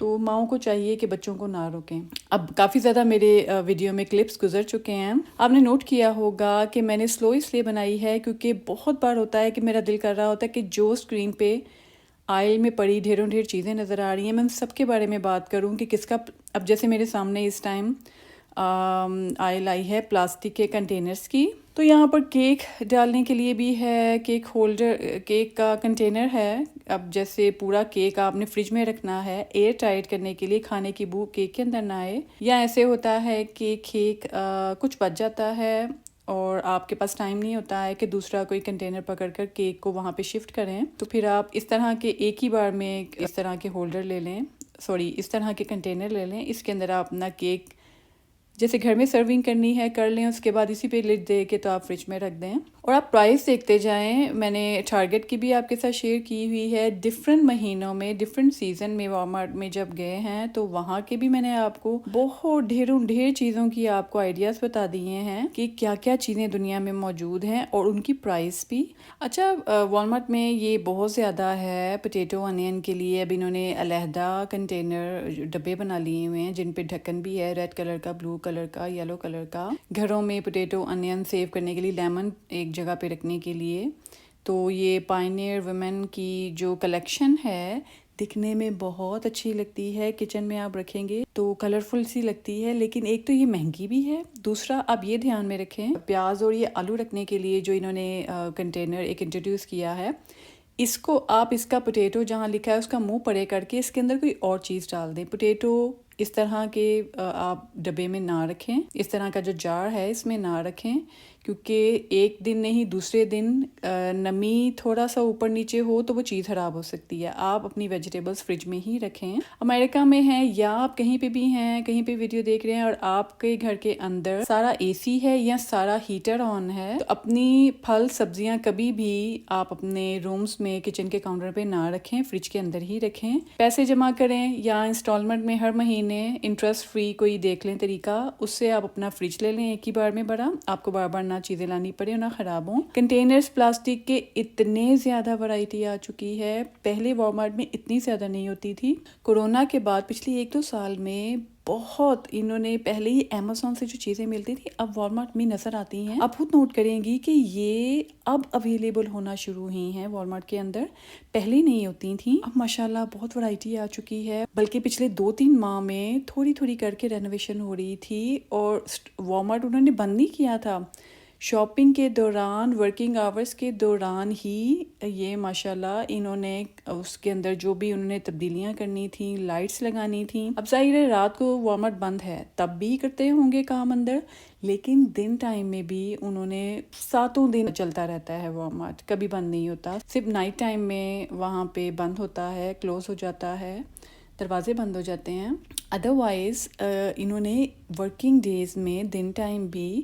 تو ماؤں کو چاہیے کہ بچوں کو نہ روکیں۔ اب کافی زیادہ میرے ویڈیو میں کلپس گزر چکے ہیں۔ آپ نے نوٹ کیا ہوگا کہ میں نے سلو اس لیے بنائی ہے کیونکہ بہت بار ہوتا ہے کہ میرا دل کر رہا ہوتا ہے کہ جو اسکرین پہ آئل میں پڑی ڈھیر چیزیں نظر آ رہی ہیں میں ان سب کے بارے میں بات کروں کہ کس کا، اب جیسے میرے سامنے اس ٹائم آئل آئی ہے پلاسٹک کے کنٹینرز کی، تو یہاں پر کیک ڈالنے کے لیے بھی ہے، کیک ہولڈر، کیک کا کنٹینر ہے۔ اب جیسے پورا کیک آپ نے فریج میں رکھنا ہے ایئر ٹائٹ کرنے کے لیے، کھانے کی بو کیک کے اندر نہ آئے، یا ایسے ہوتا ہے کہ کیک کچھ بچ جاتا ہے اور آپ کے پاس ٹائم نہیں ہوتا ہے کہ دوسرا کوئی کنٹینر پکڑ کر کیک کو وہاں پہ شفٹ کریں، تو پھر آپ اس طرح کے ایک ہی بار میں اس طرح کے ہولڈر لے لیں، اس طرح کے کنٹینر لے لیں، اس کے اندر آپ اپنا کیک جیسے گھر میں سرونگ کرنی ہے کر لیں، اس کے بعد اسی پہ لڈ دے کے تو آپ فریج میں رکھ دیں اور آپ پرائس دیکھتے جائیں۔ میں نے ٹارگٹ کی بھی آپ کے ساتھ شیئر کی ہوئی ہے، ڈفرینٹ مہینوں میں ڈفرینٹ سیزن میں والمارٹ میں جب گئے ہیں تو وہاں کے بھی میں نے آپ کو بہت ڈھیر چیزوں کی آپ کو آئیڈیاز بتا دیے ہیں کہ کیا کیا چیزیں دنیا میں موجود ہیں اور ان کی پرائس بھی۔ اچھا، والمارٹ میں یہ بہت زیادہ ہے پوٹیٹو انین کے لیے، اب انہوں نے علیحدہ کنٹینر ڈبے بنا لیے ہوئے ہیں جن پہ ڈھکن بھی ہے، ریڈ کلر کا، بلو کلر کا، یلو کلر کا، گھروں میں پوٹیٹو انین سیو کرنے کے لیے، لیمن ایک جگہ پہ رکھنے کے لیے۔ تو یہ پائنیئر ویمن کی جو کلیکشن ہے دکھنے میں بہت اچھی لگتی ہے، کچن میں آپ رکھیں گے تو کلرفل سی لگتی ہے، لیکن ایک تو یہ مہنگی بھی ہے، دوسرا آپ یہ دھیان میں رکھیں پیاز اور یہ آلو رکھنے کے لیے جو انہوں نے کنٹینر ایک انٹروڈیوس کیا ہے، اس کو آپ اس کا پوٹیٹو جہاں لکھا ہے اس کا منہ پرے کر کے اس کے اندر کوئی اور چیز ڈال دیں۔ پوٹیٹو اس طرح کے آپ ڈبے میں نہ رکھیں، اس طرح کا جو جار ہے اس میں نہ رکھیں، کیونکہ ایک دن نہیں دوسرے دن نمی تھوڑا سا اوپر نیچے ہو تو وہ چیز خراب ہو سکتی ہے۔ آپ اپنی ویجیٹیبلز فریج میں ہی رکھیں۔ امریکہ میں ہیں یا آپ کہیں پہ بھی ہیں، کہیں پہ ویڈیو دیکھ رہے ہیں اور آپ کے گھر کے اندر سارا اے سی ہے یا سارا ہیٹر آن ہے، تو اپنی پھل سبزیاں کبھی بھی آپ اپنے رومز میں کچن کے کاؤنٹر پہ نہ رکھیں، فریج کے اندر ہی رکھیں۔ پیسے جمع کریں یا انسٹالمنٹ میں ہر مہینے انٹرسٹ فری کوئی دیکھ لیں طریقہ، اس سے آپ اپنا فریج لے لیں ایک ہی بار میں بڑا، آپ کو بار بار نہ چیزیں لانی پڑے اور نہ خراب ہوں۔ کنٹینرز پلاسٹک کے اتنے زیادہ ورائٹی آ چکی ہے، پہلے والمارٹ میں اتنی زیادہ نہیں ہوتی تھی، کورونا کے بعد پچھلی 1-2 سال میں بہت انہوں نے، پہلے ہی امیزون سے جو چیزیں ملتی تھی اب والمارٹ میں نظر آتی ہیں۔ آپ خود نوٹ کریں گی کہ یہ اب اویلیبل ہونا شروع ہوئی ہیں والمارٹ کے اندر، پہلے نہیں ہوتی تھیں، اب ماشاءاللہ بہت ورائٹی آ چکی ہے، بلکہ پچھلے 2-3 ماہ میں تھوڑی کر کے رینوویشن ہو رہی تھی اور والمارٹ انہوں نے بند نہیں کیا تھا، شاپنگ کے دوران، ورکنگ آورز کے دوران ہی یہ ماشاءاللہ انہوں نے اس کے اندر جو بھی انہوں نے تبدیلیاں کرنی تھیں، لائٹس لگانی تھیں۔ اب ظاہر ہے رات کو والمارٹ بند ہے تب بھی کرتے ہوں گے کام اندر، لیکن دن ٹائم میں بھی انہوں نے 7 دن چلتا رہتا ہے والمارٹ، کبھی بند نہیں ہوتا، صرف نائٹ ٹائم میں وہاں پہ بند ہوتا ہے، کلوز ہو جاتا ہے، دروازے بند ہو جاتے ہیں۔ ادروائز انہوں نے ورکنگ ڈیز میں دن ٹائم بھی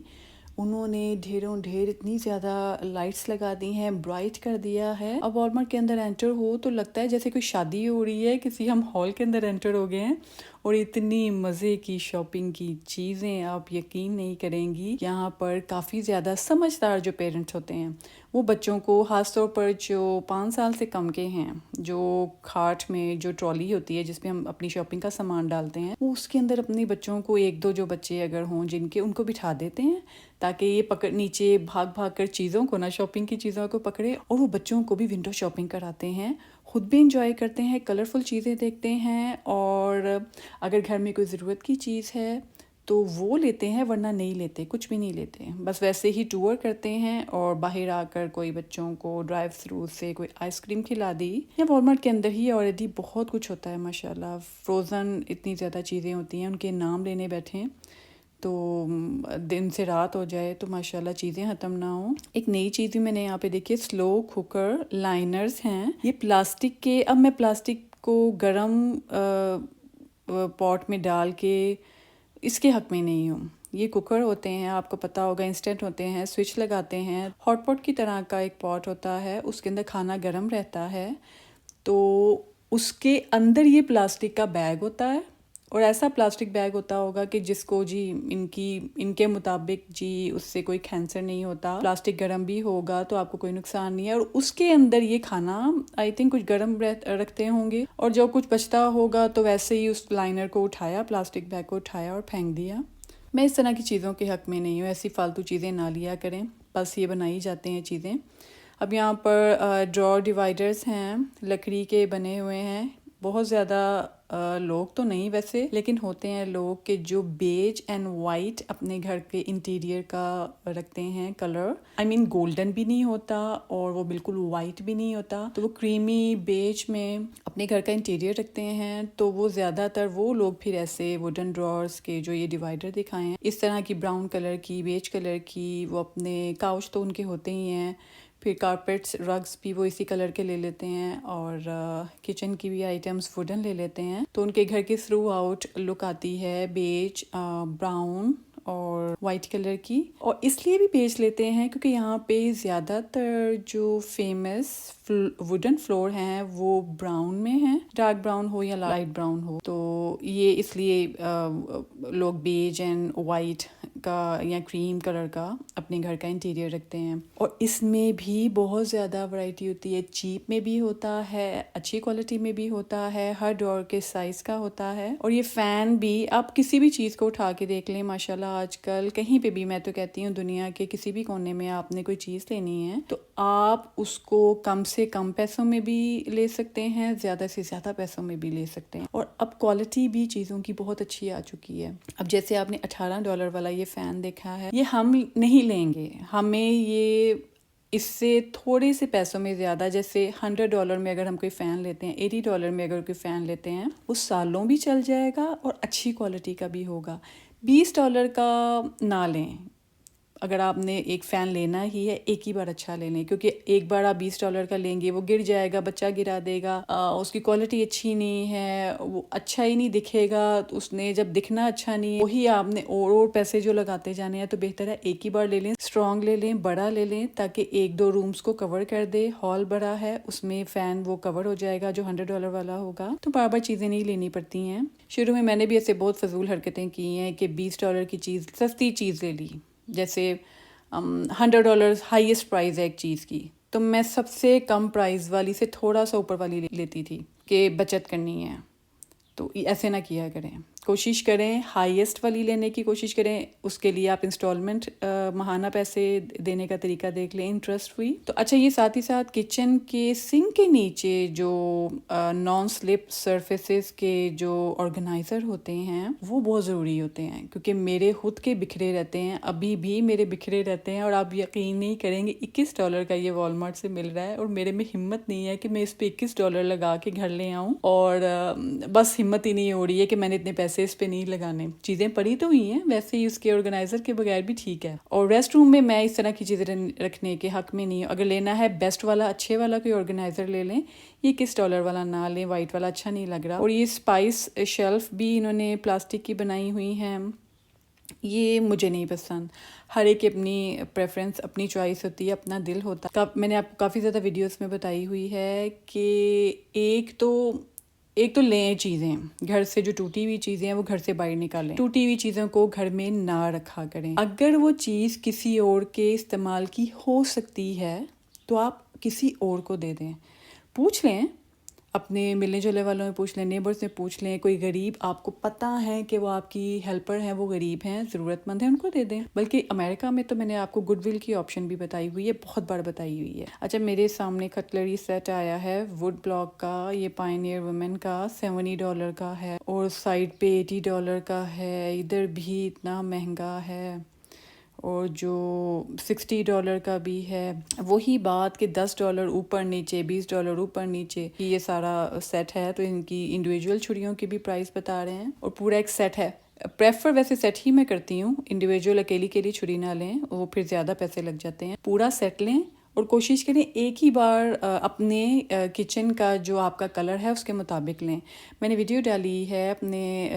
انہوں نے ڈھیر اتنی زیادہ لائٹس لگا دی ہیں، برائٹ کر دیا ہے۔ اب والمارٹ کے اندر انٹر ہو تو لگتا ہے جیسے کوئی شادی ہو رہی ہے، کسی ہم ہال کے اندر انٹر ہو گئے ہیں، اور اتنی مزے کی شاپنگ کی چیزیں آپ یقین نہیں کریں گی۔ یہاں پر کافی زیادہ سمجھدار جو پیرنٹس ہوتے ہیں وہ بچوں کو، خاص طور پر جو 5 سال سے کم کے ہیں، جو کھاٹ میں جو ٹرالی ہوتی ہے جس پہ ہم اپنی شاپنگ کا سامان ڈالتے ہیں، وہ اس کے اندر اپنے بچوں کو 1-2 جو بچے اگر ہوں جن کے، ان کو بٹھا دیتے ہیں تاکہ یہ نیچے بھاگ کر چیزوں کو، نہ شاپنگ کی چیزوں کو پکڑے، اور وہ بچوں کو بھی ونڈو شاپنگ کراتے ہیں، خود بھی انجوائے کرتے ہیں، کلرفل چیزیں دیکھتے ہیں، اور اگر گھر میں کوئی ضرورت کی چیز ہے تو وہ لیتے ہیں، ورنہ نہیں لیتے، کچھ بھی نہیں لیتے، بس ویسے ہی ٹور کرتے ہیں، اور باہر آ کر کوئی بچوں کو ڈرائیو تھرو سے کوئی آئس کریم کھلا دی، یا والمارٹ کے اندر ہی آلریڈی بہت کچھ ہوتا ہے ماشاءاللہ، فروزن اتنی زیادہ چیزیں ہوتی ہیں، ان کے نام لینے بیٹھیں تو دن سے رات ہو جائے تو ماشاءاللہ چیزیں ختم نہ ہوں۔ ایک نئی چیز بھی میں نے یہاں پہ دیکھی، سلو کوکر لائنرز ہیں، یہ پلاسٹک کے، اب میں پلاسٹک کو گرم پاٹ میں ڈال کے اس کے حق میں نہیں ہوں، یہ کوکر ہوتے ہیں، آپ کو پتا ہوگا انسٹنٹ ہوتے ہیں، سوئچ لگاتے ہیں، ہاٹ پاٹ کی طرح کا ایک پاٹ ہوتا ہے، اس کے اندر کھانا گرم رہتا ہے، تو اس کے اندر یہ پلاسٹک کا بیگ ہوتا ہے، اور ایسا پلاسٹک بیگ ہوتا ہوگا کہ جس کو جی ان کے مطابق جی اس سے کوئی کینسر نہیں ہوتا، پلاسٹک گرم بھی ہوگا تو آپ کو کوئی نقصان نہیں ہے، اور اس کے اندر یہ کھانا آئی تھنک کچھ گرم رکھتے ہوں گے، اور جو کچھ بچتا ہوگا تو ویسے ہی اس لائنر کو اٹھایا، پلاسٹک بیگ کو اٹھایا اور پھینک دیا۔ میں اس طرح کی چیزوں کے حق میں نہیں ہوں، ایسی فالتو چیزیں نہ لیا کریں، بس یہ بنائی جاتے ہیں چیزیں۔ اب یہاں پر ڈرا ڈیوائڈرز ہیں، لکڑی کے بنے ہوئے ہیں، بہت زیادہ لوگ تو نہیں ویسے، لیکن ہوتے ہیں لوگ کہ جو بیج اینڈ وائٹ اپنے گھر کے انٹیریئر کا رکھتے ہیں کلر، آئی مین گولڈن بھی نہیں ہوتا اور وہ بالکل وائٹ بھی نہیں ہوتا، تو وہ کریمی بیج میں اپنے گھر کا انٹیریئر رکھتے ہیں۔ تو وہ زیادہ تر وہ لوگ پھر ایسے ووڈن ڈرارز کے جو یہ ڈیوائڈر دکھائے ہیں اس طرح کی براؤن کلر کی، بیج کلر کی، وہ اپنے کاؤچ تو ان کے ہوتے ہی ہیں، پھر کارپیٹس رگز بھی وہ اسی کلر کے لے لیتے ہیں، اور کچن کی بھی آئٹمس ووڈن لے لیتے ہیں، تو ان کے گھر کی تھرو آؤٹ لک آتی ہے بیج، براؤن اور وائٹ کلر کی۔ اور اس لیے بھی بیج لیتے ہیں کیونکہ یہاں پہ زیادہ تر جو فیمس ووڈن فلور ہیں وہ براؤن میں ہیں، ڈارک براؤن ہو یا لائٹ براؤن ہو، تو یہ اس لیے لوگ بیج اینڈ وائٹ کا یا کریم کلر کا اپنے گھر کا انٹیریئر رکھتے ہیں۔ اور اس میں بھی بہت زیادہ ورائٹی ہوتی ہے، چیپ میں بھی ہوتا ہے، اچھی کوالٹی میں بھی ہوتا ہے، ہر ڈور کے سائز کا ہوتا ہے۔ اور یہ فین بھی آپ کسی بھی چیز کو اٹھا کے دیکھ لیں، ماشاءاللہ آج کل کہیں پہ بھی، میں تو کہتی ہوں دنیا کے کسی بھی کونے میں آپ نے کوئی چیز لینی ہے تو آپ اس کو کم سے کم پیسوں میں بھی لے سکتے ہیں، زیادہ سے زیادہ پیسوں میں بھی لے سکتے ہیں، اور اب کوالٹی بھی چیزوں کی بہت اچھی آ چکی ہے۔ اب جیسے آپ نے $18 والا یہ فین دیکھا ہے، یہ ہم نہیں لیں گے، ہمیں یہ اس سے تھوڑے سے پیسوں میں زیادہ، جیسے $100 میں اگر ہم کوئی فین لیتے ہیں، $80 میں اگر کوئی فین لیتے ہیں، وہ سالوں بھی چل جائے گا اور اچھی کوالٹی کا بھی ہوگا۔ $20 کا نہ لیں، اگر آپ نے ایک فین لینا ہی ہے ایک ہی بار اچھا لے لیں، کیونکہ ایک بار آپ $20 کا لیں گے وہ گر جائے گا، بچہ گرا دے گا، اس کی کوالٹی اچھی نہیں ہے، وہ اچھا ہی نہیں دکھے گا، اس نے جب دکھنا اچھا نہیں ہے وہی آپ نے اور پیسے جو لگاتے جانے ہیں، تو بہتر ہے ایک ہی بار لے لیں، اسٹرانگ لے لیں، بڑا لے لیں، تاکہ 1-2 رومز کو کور کر دے، ہال بڑا ہے اس میں فین وہ کور ہو جائے گا جو $100 والا ہوگا، تو بار بار چیزیں نہیں لینی پڑتی ہیں۔ شروع میں نے بھی ایسے بہت فضول حرکتیں کی ہیں کہ $20 کی چیز، سستی چیز لے لی، جیسے $100 ہائیسٹ پرائز ہے ایک چیز کی، تو میں سب سے کم پرائز والی سے تھوڑا سا اوپر والی لیتی تھی کہ بچت کرنی ہے، تو ایسے نہ کیا کریں، کوشش کریں ہائیسٹ والی لینے کی کوشش کریں، اس کے لیے آپ انسٹالمنٹ ماہانہ پیسے دینے کا طریقہ دیکھ لیں، انٹرسٹ ہوئی تو اچھا۔ یہ ساتھ ہی ساتھ کچن کے سنک کے نیچے جو نان سلپ سرفیسز کے جو آرگنائزر ہوتے ہیں وہ بہت ضروری ہوتے ہیں، کیونکہ میرے خود کے بکھرے رہتے ہیں، ابھی بھی میرے بکھرے رہتے ہیں، اور آپ یقین نہیں کریں گے $21 کا یہ والمارٹ سے مل رہا ہے، اور میرے میں ہمت نہیں ہے کہ میں اس پہ $21 لگا کے گھر لے آؤں، اور بس ہمت ہی نہیں ہو رہی ہے کہ میں نے اتنے پیسے اس پہ نہیں لگانے۔ چیزیں پڑی تو ہوئی ہیں ویسے ہی، اس کے آرگنائزر کے بغیر بھی ٹھیک ہے، اور ریسٹ روم میں میں اس طرح کی چیزیں رکھنے کے حق میں نہیں ہوں۔ اگر لینا ہے بیسٹ والا، اچھے والا کوئی آرگنائزر لے لیں، یہ $21 والا نہ لیں، وائٹ والا اچھا نہیں لگ رہا۔ اور یہ اسپائس شیلف بھی انہوں نے پلاسٹک کی بنائی ہوئی ہیں، یہ مجھے نہیں پسند۔ ہر ایک کی اپنی پریفرنس، اپنی چوائس ہوتی ہے، اپنا دل ہوتا ہے۔ میں نے آپ کو کافی زیادہ ویڈیوز میں بتائی ہوئی ہے کہ ایک تو لیں چیزیں گھر سے، جو ٹوٹی ہوئی چیزیں ہیں وہ گھر سے باہر نکالیں، ٹوٹی ہوئی چیزوں کو گھر میں نہ رکھا کریں۔ اگر وہ چیز کسی اور کے استعمال کی ہو سکتی ہے تو آپ کسی اور کو دے دیں، پوچھ لیں، اپنے ملنے جلنے والوں میں پوچھ لیں، نیبرز میں پوچھ لیں، کوئی غریب آپ کو پتہ ہے کہ وہ آپ کی ہیلپر ہیں، وہ غریب ہیں، ضرورت مند ہیں، ان کو دے دیں۔ بلکہ امریکہ میں تو میں نے آپ کو گڈ ول کی آپشن بھی بتائی ہوئی ہے، بہت بار بتائی ہوئی ہے۔ اچھا، میرے سامنے کٹلری سیٹ آیا ہے ووڈ بلاک کا، یہ پائنیئر وومن کا $70 کا ہے، اور سائڈ پہ $80 کا ہے، ادھر بھی اتنا مہنگا ہے، اور جو $60 کا بھی ہے۔ وہی بات کہ $10 اوپر نیچے، $20 اوپر نیچے، یہ سارا سیٹ ہے، تو ان کی انڈیویجول چھریوں کی بھی پرائس بتا رہے ہیں، اور پورا ایک سیٹ ہے۔ پریفر ویسے سیٹ ہی میں کرتی ہوں، انڈیویجول اکیلی چھری نہ لیں، وہ پھر زیادہ پیسے لگ جاتے ہیں، پورا سیٹ لیں اور کوشش کریں ایک ہی بار اپنے کچن کا جو آپ کا کلر ہے اس کے مطابق لیں. میں نے ویڈیو ڈالی ہے اپنے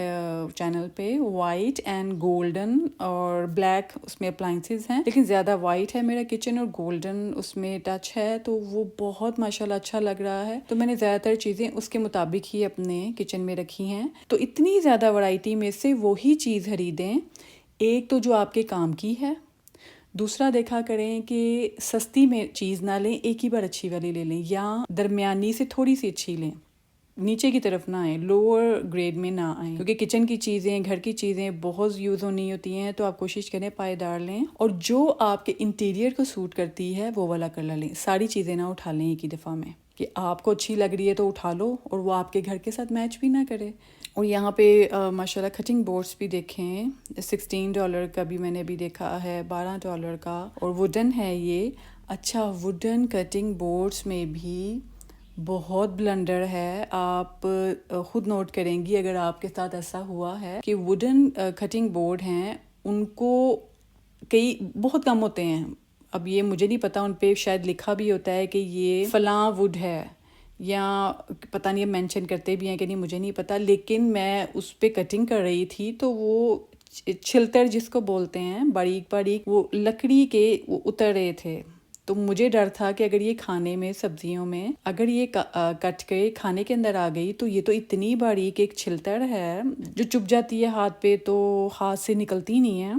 چینل پہ، وائٹ اینڈ گولڈن اور بلیک اس میں اپلائنسز ہیں، لیکن زیادہ وائٹ ہے میرا کچن اور گولڈن اس میں ٹچ ہے، تو وہ بہت ماشاءاللہ اچھا لگ رہا ہے. تو میں نے زیادہ تر چیزیں اس کے مطابق ہی اپنے کچن میں رکھی ہیں. تو اتنی زیادہ ورائٹی میں سے وہی چیز خریدیں ایک تو جو آپ کے کام کی ہے، دوسرا دیکھا کریں کہ سستی میں چیز نہ لیں، ایک ہی بار اچھی والی لے لیں، یا درمیانی سے تھوڑی سی اچھی لیں، نیچے کی طرف نہ آئیں، لوور گریڈ میں نہ آئیں، کیونکہ کچن کی چیزیں، گھر کی چیزیں بہت یوز ہونی ہوتی ہیں، تو آپ کوشش کریں پائیدار لیں، اور جو آپ کے انٹیریئر کو سوٹ کرتی ہے وہ والا کلر لیں. ساری چیزیں نہ اٹھا لیں ایک ہی دفعہ میں، کہ آپ کو اچھی لگ رہی ہے تو اٹھا لو اور وہ آپ کے گھر کے ساتھ میچ بھی نہ کرے. اور یہاں پہ ماشاءاللہ کٹنگ بورڈز بھی دیکھیں، $16 کا بھی میں نے بھی دیکھا ہے، $12 کا، اور ووڈن ہے یہ. اچھا، ووڈن کٹنگ بورڈز میں بھی بہت بلنڈر ہے. آپ خود نوٹ کریں گی اگر آپ کے ساتھ ایسا ہوا ہے کہ ووڈن کٹنگ بورڈ ہیں، ان کو کئی بہت کم ہوتے ہیں. اب یہ مجھے نہیں پتا، ان پہ شاید لکھا بھی ہوتا ہے کہ یہ فلاں ووڈ ہے، یا پتہ نہیں مینشن کرتے بھی ہیں کہ نہیں، مجھے نہیں پتا. لیکن میں اس پہ کٹنگ کر رہی تھی تو وہ چھلتر جس کو بولتے ہیں، باریک باریک وہ لکڑی کے وہ اتر رہے تھے. تو مجھے ڈر تھا کہ اگر یہ کھانے میں، سبزیوں میں اگر یہ کٹ کے کھانے کے اندر آ گئی تو یہ تو اتنی باریک ایک چھلتر ہے جو چپ جاتی ہے ہاتھ پہ، تو ہاتھ سے نکلتی نہیں ہے،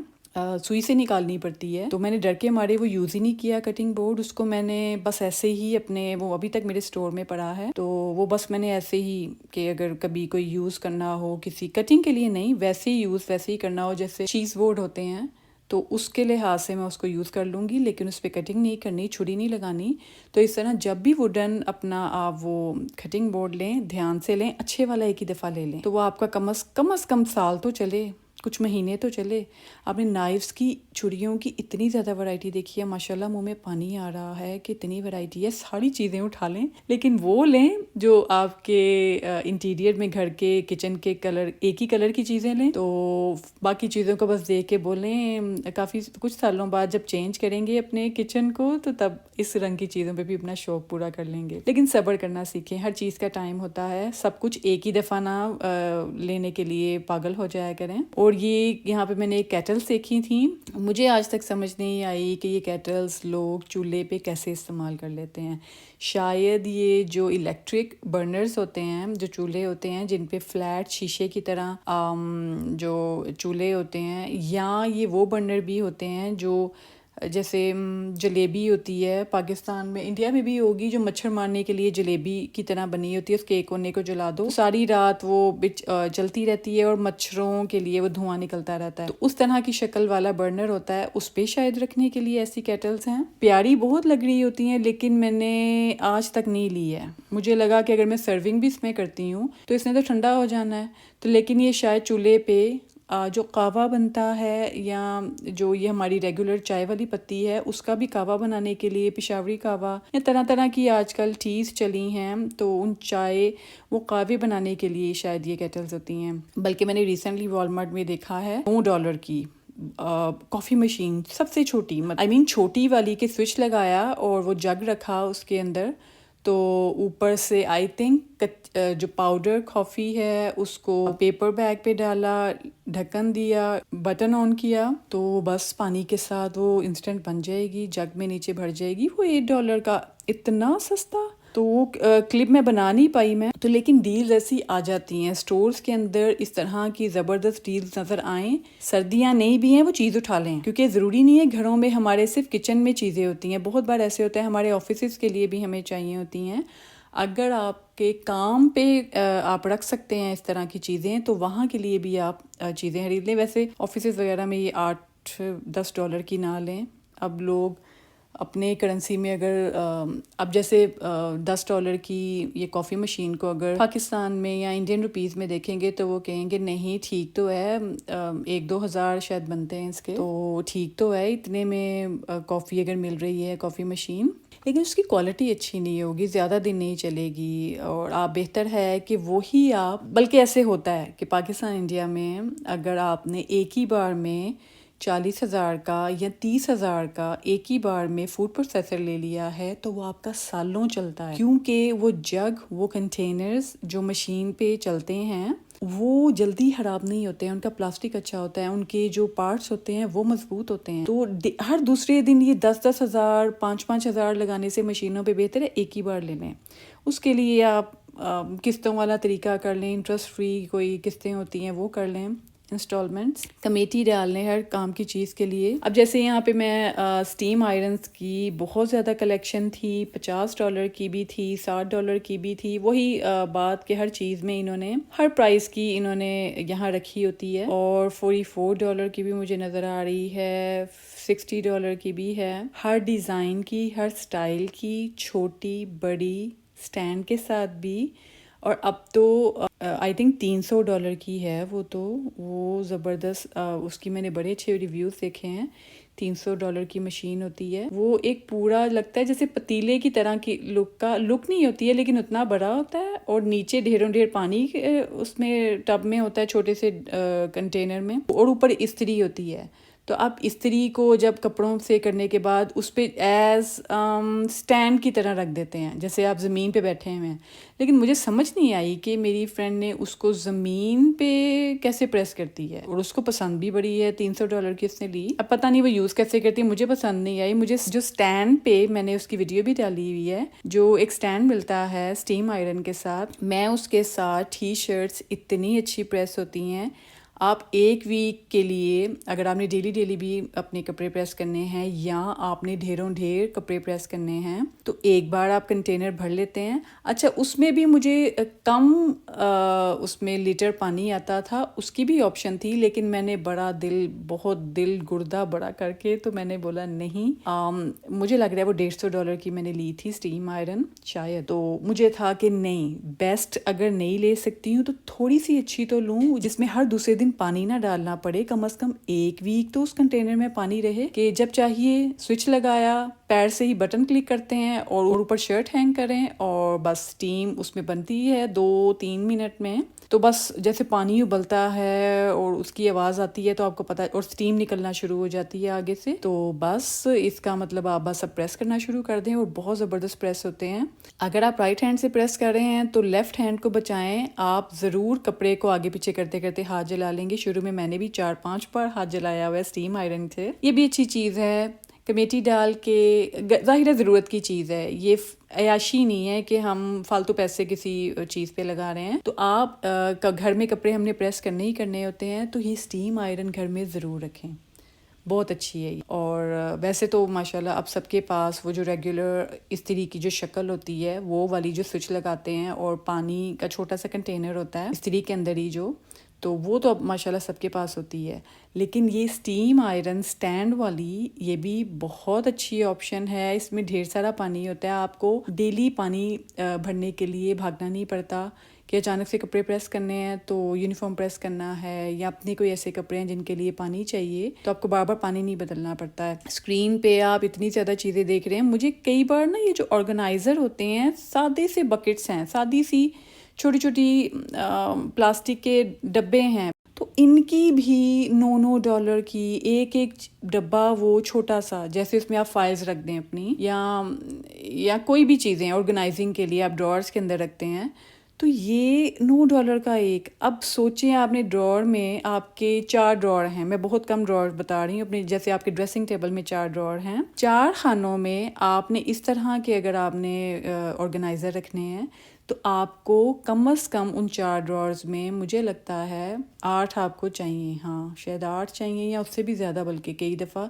سوئی سے نکالنی پڑتی ہے. تو میں نے ڈر کے مارے وہ یوز ہی نہیں کیا کٹنگ بورڈ. اس کو میں نے بس ایسے ہی اپنے، وہ ابھی تک میرے اسٹور میں پڑا ہے، تو وہ بس میں نے ایسے ہی کہ اگر کبھی کوئی یوز کرنا ہو، کسی کٹنگ کے لیے نہیں، ویسے ہی یوز ویسے ہی کرنا ہو، جیسے چیز بورڈ ہوتے ہیں، تو اس کے لحاظ سے میں اس کو یوز کر لوں گی، لیکن اس پہ کٹنگ نہیں کرنی، چھری نہیں لگانی. تو اس طرح جب بھی ووڈن اپنا آپ وہ کٹنگ بورڈ لیں، دھیان سے لیں، اچھے والا ایک ہی دفعہ لے لیں، تو وہ آپ کا کم از کم سال تو چلے، کچھ مہینے تو چلے. آپ نے نائفز کی، چھریوں کی اتنی زیادہ ورائٹی دیکھی ہے، ماشاءاللہ منہ میں پانی آ رہا ہے کہ اتنی ورائٹی ہے. ساری چیزیں اٹھا لیں، لیکن وہ لیں جو آپ کے انٹیریئر میں، گھر کے کچن کے کلر، ایک ہی کلر کی چیزیں لیں. تو باقی چیزوں کو بس دیکھ کے بولیں، کافی کچھ سالوں بعد جب چینج کریں گے اپنے کچن کو تو تب اس رنگ کی چیزوں پہ بھی اپنا شوق پورا کر لیں گے. لیکن صبر کرنا سیکھیں، ہر چیز کا ٹائم ہوتا ہے، سب کچھ ایک ہی دفعہ نہ لینے کے لیے پاگل ہو جایا کریں. اور یہ یہاں پہ میں نے کیٹلز دیکھی تھیں، مجھے آج تک سمجھ نہیں آئی کہ یہ کیٹلز لوگ چولہے پہ کیسے استعمال کر لیتے ہیں. شاید یہ جو الیکٹرک برنرز ہوتے ہیں، جو چولہے ہوتے ہیں جن پہ فلیٹ شیشے کی طرح جو چولہے ہوتے ہیں، یا یہ وہ برنر بھی ہوتے ہیں جو جیسے جلیبی ہوتی ہے پاکستان میں، انڈیا میں بھی ہوگی، جو مچھر مارنے کے لیے جلیبی کی طرح بنی ہوتی ہے، اس کے ایک کونے کو جلا دو، ساری رات وہ چلتی رہتی ہے اور مچھروں کے لیے وہ دھواں نکلتا رہتا ہے. تو اس طرح کی شکل والا برنر ہوتا ہے، اس پہ شاید رکھنے کے لیے ایسی کیٹلز ہیں. پیاری بہت لگ رہی ہوتی ہیں، لیکن میں نے آج تک نہیں لی ہے. مجھے لگا کہ اگر میں سرونگ بھی اس میں کرتی ہوں تو اس نے تو ٹھنڈا ہو جانا ہے، تو لیکن یہ شاید چولہے پہ جو قہوہ بنتا ہے، یا جو یہ ہماری ریگولر چائے والی پتی ہے، اس کا بھی قہوہ بنانے کے لیے، پشاوری قہوہ یا طرح طرح کی آج کل ٹیز چلی ہیں، تو ان چائے وہ قہوے بنانے کے لیے شاید یہ کیٹلز ہوتی ہیں. بلکہ میں نے ریسنٹلی والمارٹ میں دیکھا ہے $9 کی کافی مشین، سب سے چھوٹی، چھوٹی والی کے سوئچ لگایا اور وہ جگ رکھا اس کے اندر، تو اوپر سے آئی تھنک جو پاؤڈر کافی ہے اس کو پیپر بیگ پہ ڈالا، ڈھکن دیا، بٹن آن کیا، تو بس پانی کے ساتھ وہ انسٹنٹ بن جائے گی، جگ میں نیچے بھر جائے گی. وہ $8 کا، اتنا سستا. تو وہ کلپ میں بنا نہیں پائی میں تو، لیکن ڈیلز ایسی آ جاتی ہیں سٹورز کے اندر، اس طرح کی زبردست ڈیلز نظر آئیں، سردیاں نہیں بھی ہیں وہ چیز اٹھا لیں، کیونکہ ضروری نہیں ہے گھروں میں ہمارے صرف کچن میں چیزیں ہوتی ہیں، بہت بار ایسے ہوتا ہے ہمارے آفیسز کے لیے بھی ہمیں چاہیے ہوتی ہیں. اگر آپ کے کام پہ آپ رکھ سکتے ہیں اس طرح کی چیزیں، تو وہاں کے لیے بھی آپ چیزیں خرید لیں. ویسے آفیسز وغیرہ میں یہ $8-10 کی نہ لیں. اب لوگ اپنے کرنسی میں اگر اب جیسے $10 کی یہ کافی مشین کو اگر پاکستان میں یا انڈین روپیز میں دیکھیں گے تو وہ کہیں گے نہیں ٹھیک تو ہے، 1-2 ہزار شاید بنتے ہیں اس کے، تو ٹھیک تو ہے، اتنے میں کافی اگر مل رہی ہے کافی مشین، لیکن اس کی کوالٹی اچھی نہیں ہوگی، زیادہ دن نہیں چلے گی. اور آپ بہتر ہے کہ وہی آپ، بلکہ ایسے ہوتا ہے کہ پاکستان انڈیا میں اگر آپ نے ایک ہی بار میں 40,000 کا یا 30,000 کا ایک ہی بار میں فوڈ پروسیسر لے لیا ہے تو وہ آپ کا سالوں چلتا ہے، کیونکہ وہ جگ، وہ کنٹینرز جو مشین پہ چلتے ہیں وہ جلدی خراب نہیں ہوتے ہیں، ان کا پلاسٹک اچھا ہوتا ہے، ان کے جو پارٹس ہوتے ہیں وہ مضبوط ہوتے ہیں، تو ہر دوسرے دن یہ 10,000 5,000 لگانے سے مشینوں پہ بہتر ہے ایک ہی بار لے لیں۔ اس کے لیے آپ قسطوں والا طریقہ کر لیں، انٹرسٹ فری کوئی قسطیں ہوتی ہیں وہ کر لیں، انسٹالمنٹس، کمیٹی ڈال لیں ہر کام کی چیز کے لیے۔ اب جیسے یہاں پہ میں اسٹیم آئرنس کی بہت زیادہ کلیکشن تھی، $50 کی بھی تھی، $60 کی بھی تھی، وہی بات کہ ہر چیز میں انہوں نے ہر پرائز کی انہوں نے یہاں رکھی ہوتی ہے، اور $44 کی بھی مجھے نظر آ رہی ہے، $60 کی بھی ہے، ہر ڈیزائن کی، ہر سٹائل کی، چھوٹی بڑی، سٹینڈ کے ساتھ بھی، اور اب تو آئی تھنک $300 کی ہے وہ زبردست، اس کی میں نے بڑے اچھے ریویوز دیکھے ہیں۔ $300 کی مشین ہوتی ہے، وہ ایک پورا لگتا ہے جیسے پتیلے کی طرح کی لک نہیں ہوتی ہے، لیکن اتنا بڑا ہوتا ہے، اور نیچے ڈھیروں ڈھیر پانی اس میں ٹب میں ہوتا ہے، چھوٹے سے کنٹینر میں، اور اوپر استری ہوتی ہے، تو آپ استری کو جب کپڑوں سے کرنے کے بعد اس پہ ایز سٹینڈ کی طرح رکھ دیتے ہیں، جیسے آپ زمین پہ بیٹھے ہوئے ہیں، لیکن مجھے سمجھ نہیں آئی کہ میری فرینڈ نے اس کو زمین پہ کیسے پریس کرتی ہے، اور اس کو پسند بھی بڑی ہے، $300 کی اس نے لی، اب پتہ نہیں وہ یوز کیسے کرتی ہے، مجھے پسند نہیں آئی۔ مجھے جو سٹینڈ پہ، میں نے اس کی ویڈیو بھی ڈالی ہوئی ہے، جو ایک سٹینڈ ملتا ہے اسٹیم آئرن کے ساتھ، میں اس کے ساتھ ٹی شرٹس اتنی اچھی پریس ہوتی ہیں، آپ ایک ویک کے لیے اگر آپ نے ڈیلی بھی اپنے کپڑے پریس کرنے ہیں، یا آپ نے ڈھیروں ڈھیر کپڑے پریس کرنے ہیں، تو ایک بار آپ کنٹینر بھر لیتے ہیں۔ اچھا، اس میں بھی مجھے کم اس میں لیٹر پانی آتا تھا، اس کی بھی آپشن تھی، لیکن میں نے بہت دل گردہ بڑا کر کے تو میں نے بولا نہیں، مجھے لگ رہا ہے وہ $150 کی میں نے لی تھی اسٹیم آئرن شاید، تو مجھے تھا کہ نہیں، بیسٹ اگر نہیں لے سکتی ہوں تو تھوڑی سی اچھی تو لوں جس میں ہر دوسرے دن پانی نہ ڈالنا پڑے، کم از کم ایک ویک تو اس کنٹینر میں پانی رہے، کہ جب چاہیے سوئچ لگایا، پیر سے ہی بٹن کلک کرتے ہیں اور اوپر شرٹ ہینگ کریں، اور بس اسٹیم اس میں بنتی ہے 2-3 منٹ میں، تو بس جیسے پانی ابلتا ہے اور اس کی آواز آتی ہے تو آپ کو پتا ہے، اور اسٹیم نکلنا شروع ہو جاتی ہے آگے سے، تو بس اس کا مطلب آپ بس اب پریس کرنا شروع کر دیں، اور بہت زبردست پریس ہوتے ہیں۔ اگر آپ رائٹ ہینڈ سے پریس کر رہے ہیں تو لیفٹ ہینڈ کو بچائیں، آپ ضرور کپڑے کو آگے پیچھے کرتے کرتے ہاتھ جلا لیں گے، شروع میں نے بھی 4-5 بار ہاتھ جلایا ہوا ہے اسٹیم آئرن سے، یہ بھی اچھی چیز ہے۔ کمیٹی ڈال کے، ظاہر ضرورت کی چیز ہے، یہ عیاشی نہیں ہے کہ ہم فالتو پیسے کسی چیز پہ لگا رہے ہیں، تو آپ گھر میں کپڑے ہم نے پریس کرنے ہی کرنے ہوتے ہیں، تو یہ اسٹیم آئرن گھر میں ضرور رکھیں، بہت اچھی ہے۔ اور ویسے تو ماشاءاللہ اب سب کے پاس وہ جو ریگولر استری کی جو شکل ہوتی ہے، وہ والی جو سوئچ لگاتے ہیں، اور پانی کا چھوٹا سا کنٹینر ہوتا ہے استری کے اندر ہی جو، تو وہ تو اب ماشاءاللہ سب کے پاس ہوتی ہے، لیکن یہ اسٹیم آئرن سٹینڈ والی یہ بھی بہت اچھی آپشن ہے، اس میں ڈھیر سارا پانی ہوتا ہے، آپ کو ڈیلی پانی بھرنے کے لیے بھاگنا نہیں پڑتا کہ اچانک سے کپڑے پریس کرنے ہیں تو یونیفارم پریس کرنا ہے، یا اپنے کوئی ایسے کپڑے ہیں جن کے لیے پانی چاہیے تو آپ کو بار بار پانی نہیں بدلنا پڑتا ہے۔ اسکرین پہ آپ اتنی زیادہ چیزیں دیکھ رہے ہیں، مجھے کئی بار نا یہ جو آرگنائزر ہوتے ہیں، سادے سے بکٹس ہیں، سادی سی چھوٹی چھوٹی پلاسٹک کے ڈبے ہیں، تو ان کی بھی $9 کی ایک ڈبہ، وہ چھوٹا سا، جیسے اس میں آپ فائلز رکھ دیں اپنی، یا کوئی بھی چیزیں آرگنائزنگ کے لیے آپ ڈرارز کے اندر رکھتے ہیں، تو یہ $9 کا ایک۔ اب سوچیں آپ نے ڈرار میں آپ کے 4 ڈرار ہیں، میں بہت کم ڈرار بتا رہی ہوں، اپنے جیسے آپ کے ڈریسنگ ٹیبل میں 4 ڈرار ہیں، 4 خانوں میں آپ نے اس طرح کے اگر آپ نے آرگنائزر رکھنے ہیں تو آپ کو کم از کم ان 4 ڈرارز میں مجھے لگتا ہے 8 آپ کو چاہیے، ہاں شاید 8 چاہیے یا اس سے بھی زیادہ، بلکہ کئی دفعہ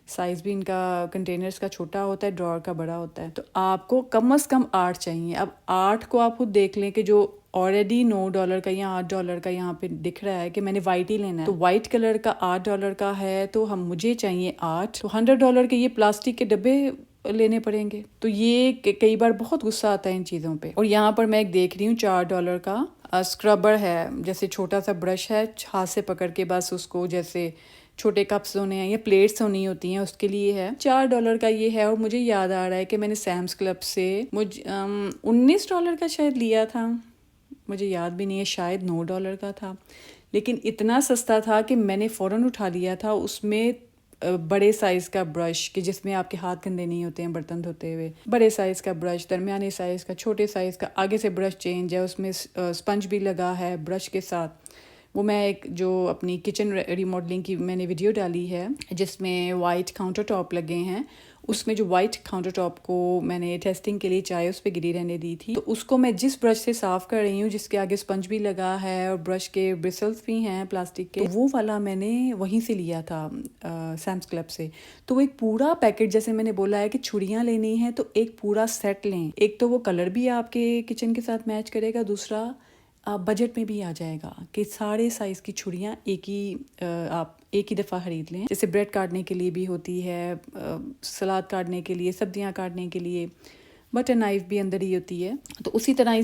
سائز بھی ان کا کنٹینرز کا چھوٹا ہوتا ہے، ڈرار کا بڑا ہوتا ہے، تو آپ کو کم از کم 8 چاہیے۔ اب 8 کو آپ خود دیکھ لیں کہ جو آلریڈی $9 کا یا $8 کا یہاں پہ دکھ رہا ہے کہ میں نے وائٹ ہی لینا ہے، تو وائٹ کلر کا $8 کا ہے، تو مجھے چاہیے 8، تو $100 کے یہ پلاسٹک کے ڈبے لینے پڑیں گے، تو یہ کئی بار بہت غصہ آتا ہے ان چیزوں پہ۔ اور یہاں پر میں ایک دیکھ رہی ہوں $4 کا اسکربر ہے، جیسے چھوٹا سا برش ہے، ہاتھ سے پکڑ کے بس اس کو جیسے چھوٹے کپس ہونے ہیں یا پلیٹس ہونی ہوتی ہیں اس کے لیے ہے، $4 کا یہ ہے۔ اور مجھے یاد آ رہا ہے کہ میں نے سیمز کلب سے $19 کا شاید لیا تھا، مجھے یاد بھی نہیں ہے، شاید $9 کا تھا، لیکن اتنا سستا تھا کہ میں نے فوراً اٹھا لیا تھا. اس میں بڑے سائز کا برش کہ جس میں آپ کے ہاتھ گندے نہیں ہوتے ہیں برتن دھوتے ہوئے, بڑے سائز کا برش, درمیانے سائز کا, چھوٹے سائز کا, آگے سے برش چینج ہے, اس میں اسپنج بھی لگا ہے برش کے ساتھ. وہ میں ایک جو اپنی کچن ریماڈلنگ کی میں نے ویڈیو ڈالی ہے جس میں وائٹ کاؤنٹر ٹاپ لگے ہیں, اس میں جو وائٹ کاؤنٹر ٹاپ کو میں نے ٹیسٹنگ کے لیے چائے اس پہ گری رہنے دی تھی, تو اس کو میں جس برش سے صاف کر رہی ہوں جس کے آگے اسپنج بھی لگا ہے اور برش کے برسلس بھی ہیں پلاسٹک کے, تو وہ والا میں نے وہیں سے لیا تھا سیمس کلب سے. تو ایک پورا پیکٹ, جیسے میں نے بولا ہے کہ چھڑیاں لینی ہیں تو ایک پورا سیٹ لیں. ایک تو وہ کلر بھی آپ کے کچن کے ساتھ میچ کرے گا, دوسرا بجٹ میں بھی آ جائے گا کہ سارے سائز کی چھڑیاں آپ ایک ہی دفعہ خرید لیں. جیسے بریڈ کاٹنے کے لیے بھی ہوتی ہے, سلاد کاٹنے کے لیے, سبزیاں کاٹنے کے لیے, بٹر نائف بھی اندر ہی ہوتی ہے, تو اسی طرح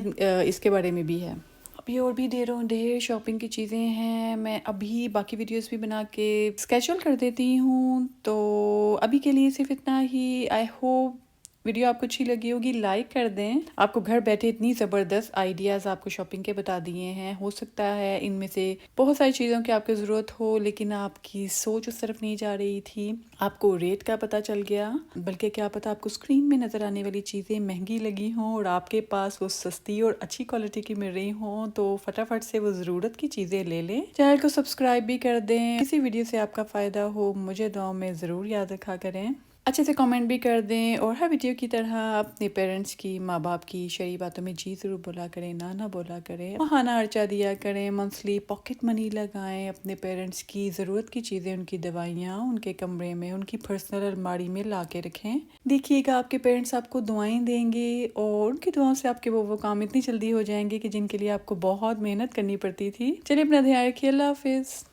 اس کے بارے میں بھی ہے. ابھی اور بھی ڈھیر شاپنگ کی چیزیں ہیں, میں ابھی باقی ویڈیوز بھی بنا کے اسکیجول کر دیتی ہوں. تو ابھی کے لیے صرف اتنا ہی. آئی ہوپ ویڈیو آپ کو اچھی لگی ہوگی, لائک کر دیں. آپ کو گھر بیٹھے اتنی زبردست آئیڈیاز آپ کو شاپنگ کے بتا دیے ہیں. ہو سکتا ہے ان میں سے بہت ساری چیزوں کی آپ کو ضرورت ہو لیکن آپ کی سوچ اس طرف نہیں جا رہی تھی. آپ کو ریٹ کا پتہ چل گیا, بلکہ کیا پتہ آپ کو اسکرین میں نظر آنے والی چیزیں مہنگی لگی ہوں اور آپ کے پاس وہ سستی اور اچھی کوالٹی کی مل رہی ہوں, تو فٹافٹ سے وہ ضرورت کی چیزیں لے لیں. چینل کو سبسکرائب بھی کر دیں. کسی ویڈیو سے آپ کا فائدہ ہو مجھے دعاؤں میں ضرور یاد رکھا کریں. اچھے سے کامنٹ بھی کر دیں, اور ہر ویڈیو کی طرح اپنے پیرنٹس کی, ماں باپ کی شرعی باتوں میں جی ضرور بولا کریں, نہ بولا کریں. ماہانہ خرچہ دیا کریں, منتھلی پاکٹ منی لگائیں. اپنے پیرنٹس کی ضرورت کی چیزیں, ان کی دوائیاں ان کے کمرے میں, ان کی پرسنل الماری میں لا کے رکھیں. دیکھیے گا آپ کے پیرنٹس آپ کو دعائیں دیں گے, اور ان کی دعاؤں سے آپ کے وہ کام اتنی جلدی ہو جائیں گے کہ جن کے لیے آپ کو بہت محنت کرنی پڑتی تھی. چلیے اپنا دھیان رکھیے. اللہ حافظ.